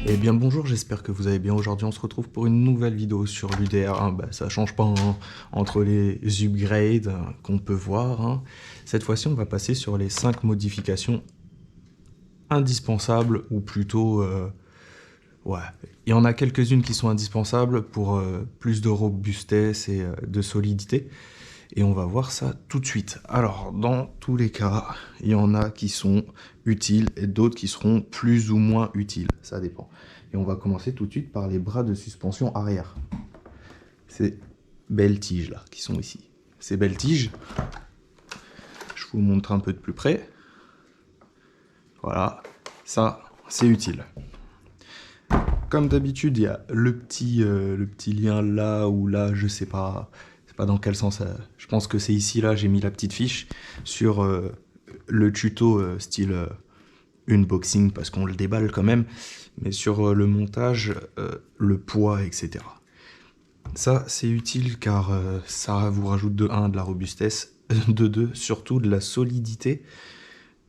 Eh bien bonjour, j'espère que vous allez bien. Aujourd'hui on se retrouve pour une nouvelle vidéo sur l'UDR. Ça change pas hein, entre les upgrades qu'on peut voir. Hein. Cette fois-ci on va passer sur les 5 modifications indispensables, ou plutôt... ouais, il y en a quelques-unes qui sont indispensables pour plus de robustesse et de solidité. Et on va voir ça tout de suite. Alors, dans tous les cas, il y en a qui sont utiles et d'autres qui seront plus ou moins utiles. Ça dépend. Et on va commencer tout de suite par les bras de suspension arrière. Ces belles tiges là, qui sont ici. Ces belles tiges, je vous montre un peu de plus près. Voilà, ça, c'est utile. Comme d'habitude, il y a le petit lien là ou là, je sais pas dans quel sens. Je pense que c'est ici, là, j'ai mis la petite fiche sur le tuto style unboxing, parce qu'on le déballe quand même, mais sur le montage, le poids, etc. Ça, c'est utile car ça vous rajoute de 1 de la robustesse, de 2 surtout de la solidité,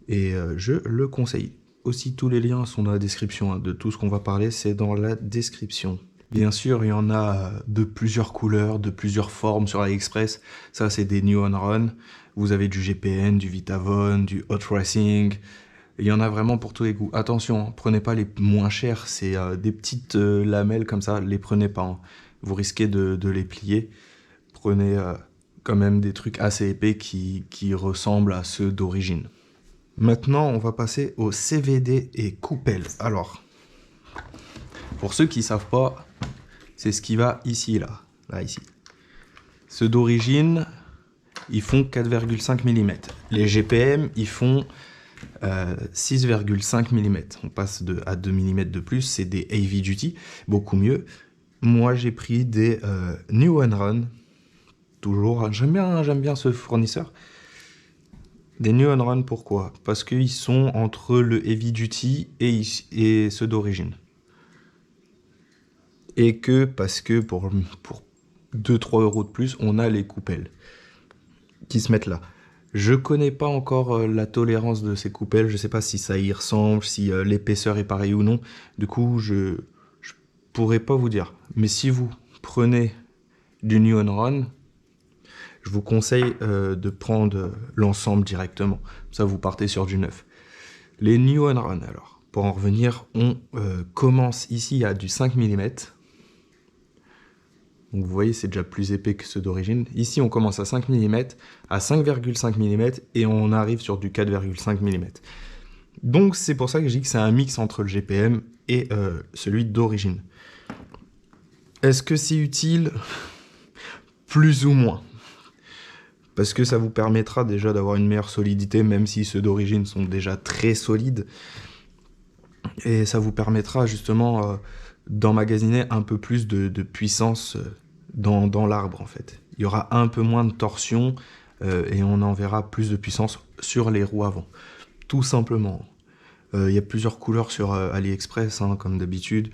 et je le conseille. Aussi, tous les liens sont dans la description, hein, de tout ce qu'on va parler, c'est dans la description. Bien sûr, il y en a de plusieurs couleurs, de plusieurs formes sur AliExpress. Ça, c'est des New On Run. Vous avez du GPN, du Vitavon, du Hot Racing. Il y en a vraiment pour tous les goûts. Attention, hein, prenez pas les moins chers. C'est des petites lamelles comme ça. Les prenez pas. Hein. Vous risquez de les plier. Prenez quand même des trucs assez épais qui ressemblent à ceux d'origine. Maintenant, on va passer au CVD et coupelle. Alors, pour ceux qui ne savent pas, c'est ce qui va ici, là ici. Ceux d'origine, ils font 4,5 mm. Les GPM, ils font 6,5 mm. On passe à 2 mm de plus, c'est des Heavy Duty, beaucoup mieux. Moi, j'ai pris des New On Run, toujours, j'aime bien ce fournisseur. Des New On Run, pourquoi? Parce qu'ils sont entre le Heavy Duty et ceux d'origine. Et parce que pour 2-3 € de plus, on a les coupelles qui se mettent là. Je connais pas encore la tolérance de ces coupelles, je sais pas si ça y ressemble, si l'épaisseur est pareille ou non. Du coup, je pourrais pas vous dire. Mais si vous prenez du New On Run, je vous conseille de prendre l'ensemble directement. Ça, vous partez sur du neuf. Les New On Run, alors, pour en revenir, on commence ici à du 5 mm. Donc vous voyez, c'est déjà plus épais que ceux d'origine. Ici, on commence à 5 mm, à 5,5 mm, et on arrive sur du 4,5 mm. Donc c'est pour ça que je dis que c'est un mix entre le GPM et celui d'origine. Est-ce que c'est utile? Plus ou moins. Parce que ça vous permettra déjà d'avoir une meilleure solidité, même si ceux d'origine sont déjà très solides. Et ça vous permettra justement d'emmagasiner un peu plus de puissance dans l'arbre, en fait. Il y aura un peu moins de torsion et on enverra plus de puissance sur les roues avant. Tout simplement. Il y a plusieurs couleurs sur AliExpress, hein, comme d'habitude.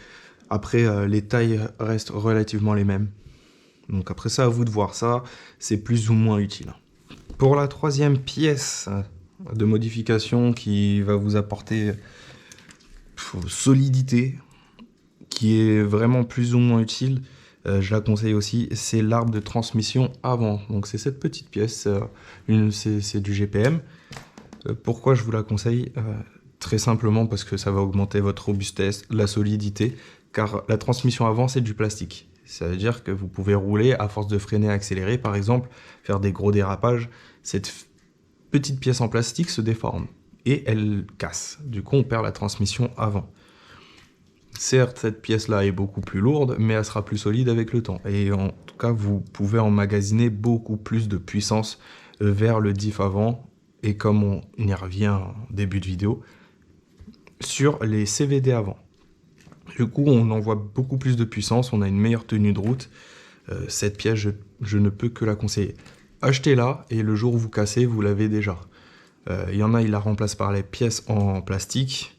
Après, les tailles restent relativement les mêmes. Donc après ça, à vous de voir ça, c'est plus ou moins utile. Pour la troisième pièce de modification qui va vous apporter solidité, qui est vraiment plus ou moins utile, je la conseille aussi, c'est l'arbre de transmission avant. Donc c'est cette petite pièce, c'est du GPM. Pourquoi je vous la conseille? Très simplement parce que ça va augmenter votre robustesse, la solidité, car la transmission avant c'est du plastique. Ça veut dire que vous pouvez rouler à force de freiner, accélérer, par exemple, faire des gros dérapages. Cette petite pièce en plastique se déforme et elle casse. Du coup, on perd la transmission avant. Certes, cette pièce-là est beaucoup plus lourde, mais elle sera plus solide avec le temps. Et en tout cas, vous pouvez emmagasiner beaucoup plus de puissance vers le diff avant. Et comme on y revient en début de vidéo, sur les CVD avant. Du coup, on envoie beaucoup plus de puissance, on a une meilleure tenue de route. Cette pièce, je ne peux que la conseiller. Achetez-la et le jour où vous cassez, vous l'avez déjà. Il y en a, ils la remplacent par les pièces en plastique.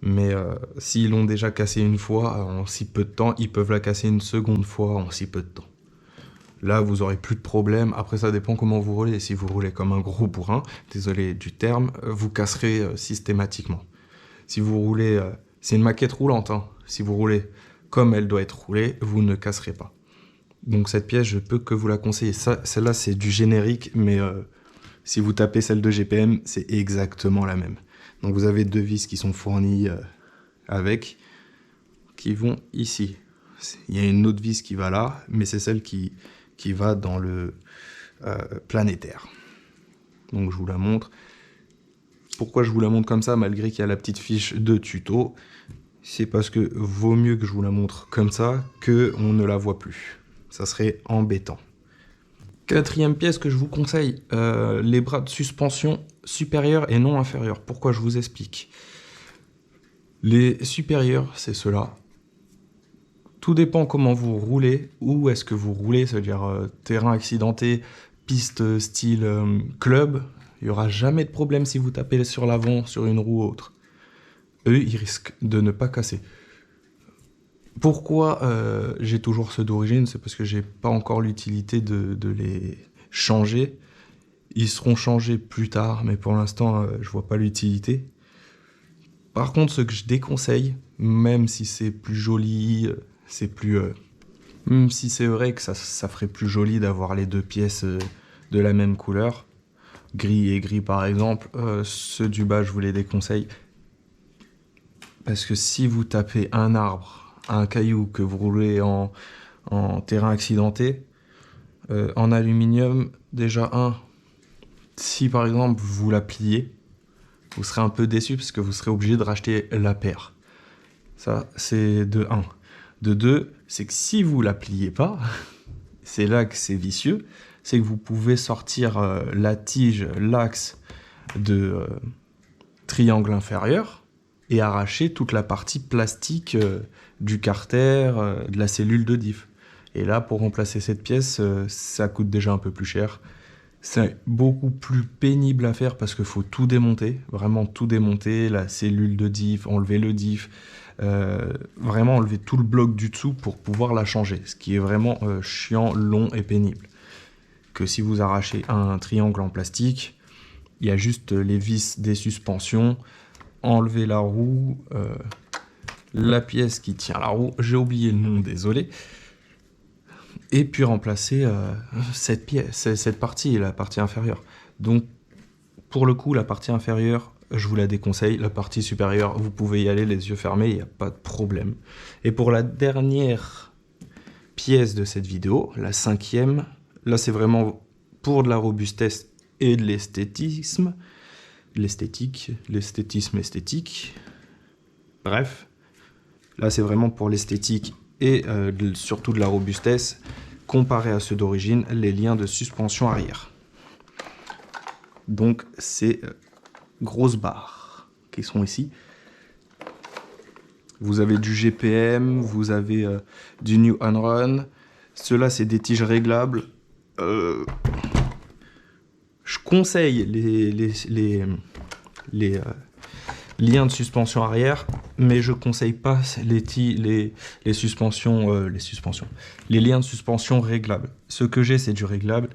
Mais s'ils l'ont déjà cassé une fois en si peu de temps, ils peuvent la casser une seconde fois en si peu de temps. Là, vous aurez plus de problème. Après, ça dépend comment vous roulez. Si vous roulez comme un gros bourrin, désolé du terme, vous casserez systématiquement. Si vous roulez... c'est une maquette roulante, hein. si vous roulez comme elle doit être roulée, vous ne casserez pas. Donc cette pièce, je peux que vous la conseiller. Celle-là, c'est du générique, mais si vous tapez celle de GPM, c'est exactement la même. Donc vous avez 2 vis qui sont fournies avec, qui vont ici. Il y a une autre vis qui va là, mais c'est celle qui va dans le planétaire. Donc je vous la montre. Pourquoi je vous la montre comme ça, malgré qu'il y a la petite fiche de tuto? C'est parce que vaut mieux que je vous la montre comme ça, qu'on ne la voit plus. Ça serait embêtant. 4e pièce que je vous conseille, les bras de suspension supérieurs et non inférieurs. Pourquoi? Je vous explique. Les supérieurs, c'est ceux-là. Tout dépend comment vous roulez, où est-ce que vous roulez, c'est-à-dire terrain accidenté, piste style club. Il n'y aura jamais de problème si vous tapez sur l'avant, sur une roue ou autre. Eux, ils risquent de ne pas casser. Pourquoi j'ai toujours ceux d'origine? C'est parce que j'ai pas encore l'utilité de les changer. Ils seront changés plus tard, mais pour l'instant, je vois pas l'utilité. Par contre, ce que je déconseille, même si c'est plus joli, c'est plus... même si c'est vrai que ça ferait plus joli d'avoir les 2 pièces de la même couleur, gris et gris par exemple, ceux du bas, je vous les déconseille. Parce que si vous tapez un arbre, un caillou, que vous roulez en terrain accidenté, en aluminium, déjà si par exemple vous la pliez, vous serez un peu déçu parce que vous serez obligé de racheter la paire. Ça, c'est de 1. De 2, c'est que si vous la pliez pas, c'est là que c'est vicieux, c'est que vous pouvez sortir la tige, l'axe de triangle inférieur et arracher toute la partie plastique du carter, de la cellule de diff. Et là, pour remplacer cette pièce, ça coûte déjà un peu plus cher. C'est beaucoup plus pénible à faire parce qu'il faut tout démonter, vraiment tout démonter, la cellule de diff, enlever le diff, vraiment enlever tout le bloc du dessous pour pouvoir la changer, ce qui est vraiment chiant, long et pénible. Que si vous arrachez un triangle en plastique, il y a juste les vis des suspensions, enlever la roue, la pièce qui tient la roue, j'ai oublié le nom, désolé, et puis remplacer cette partie, la partie inférieure. Donc, pour le coup, la partie inférieure, je vous la déconseille. La partie supérieure, vous pouvez y aller les yeux fermés, il n'y a pas de problème. Et pour la dernière pièce de cette vidéo, la 5e, là c'est vraiment pour de la robustesse et de l'esthétisme. L'esthétisme esthétique. Bref, là c'est vraiment pour l'esthétique et surtout de la robustesse, comparé à ceux d'origine, les liens de suspension arrière. Donc ces grosses barres qui sont ici. Vous avez du GPM, vous avez du New Run. Ceux-là c'est des tiges réglables. Je conseille les liens de suspension arrière, mais je conseille pas les liens de suspension réglables. Ce que j'ai, c'est du réglable.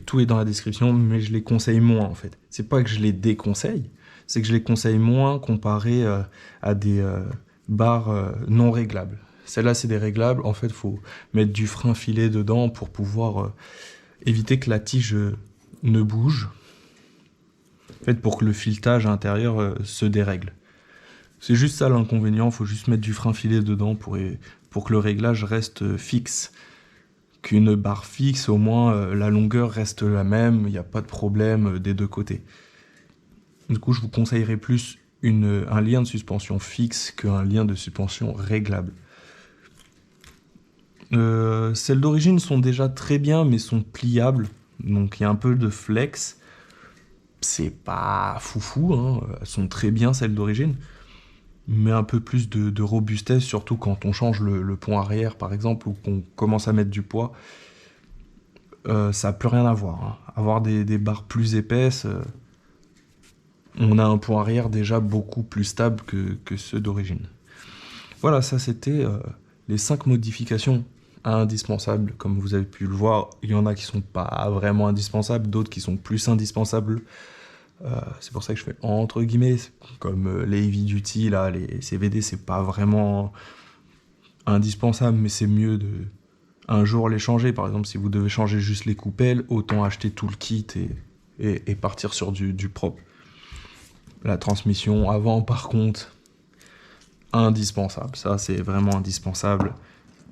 Tout est dans la description, mais je les conseille moins en fait. C'est pas que je les déconseille, c'est que je les conseille moins comparé à des barres non réglables. Celles-là, c'est des réglables. En fait, il faut mettre du frein filet dedans pour pouvoir éviter que la tige ne bouge. En fait, pour que le filetage à l'intérieur se dérègle. C'est juste ça l'inconvénient, il faut juste mettre du frein filet dedans pour que le réglage reste fixe. Qu'une barre fixe, au moins la longueur reste la même, il n'y a pas de problème des deux côtés. Du coup, je vous conseillerais plus un lien de suspension fixe qu'un lien de suspension réglable. Celles d'origine sont déjà très bien, mais sont pliables, donc il y a un peu de flex. C'est pas foufou, hein. Elles sont très bien celles d'origine, mais un peu plus de robustesse, surtout quand on change le pont arrière par exemple, ou qu'on commence à mettre du poids. Ça n'a plus rien à voir, hein. Avoir des barres plus épaisses, on a un pont arrière déjà beaucoup plus stable que ceux d'origine. Voilà, ça c'était les 5 modifications indispensables. Comme vous avez pu le voir, il y en a qui sont pas vraiment indispensables, d'autres qui sont plus indispensables C'est pour ça que je fais entre guillemets, comme les heavy duty, là, les CVD, c'est pas vraiment indispensable, mais c'est mieux de un jour les changer. Par exemple, si vous devez changer juste les coupelles, autant acheter tout le kit et partir sur du propre. La transmission avant, par contre, indispensable. Ça, c'est vraiment indispensable.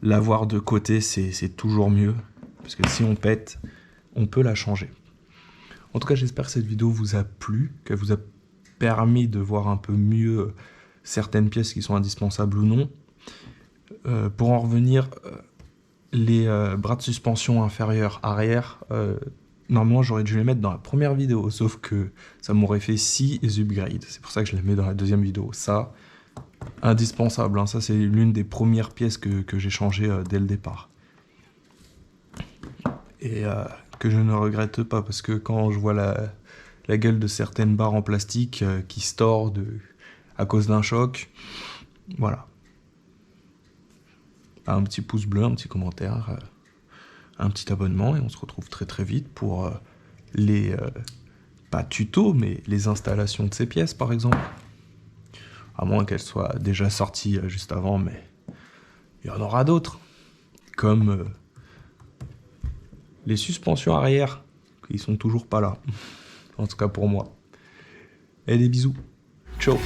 L'avoir de côté, c'est toujours mieux, parce que si on pète, on peut la changer. En tout cas, j'espère que cette vidéo vous a plu, qu'elle vous a permis de voir un peu mieux certaines pièces qui sont indispensables ou non. Pour en revenir, les bras de suspension inférieurs arrière, normalement j'aurais dû les mettre dans la première vidéo, sauf que ça m'aurait fait 6 upgrades. C'est pour ça que je les mets dans la deuxième vidéo. Ça, indispensable, hein. Ça c'est l'une des premières pièces que j'ai changées dès le départ. Et que je ne regrette pas, parce que quand je vois la gueule de certaines barres en plastique qui se tordent à cause d'un choc, voilà. Un petit pouce bleu, un petit commentaire, un petit abonnement, et on se retrouve très très vite pour les, pas tutos, mais les installations de ces pièces par exemple. À moins qu'elles soient déjà sorties juste avant, mais il y en aura d'autres. Comme les suspensions arrière, qui sont toujours pas là. En tout cas pour moi. Et des bisous. Ciao.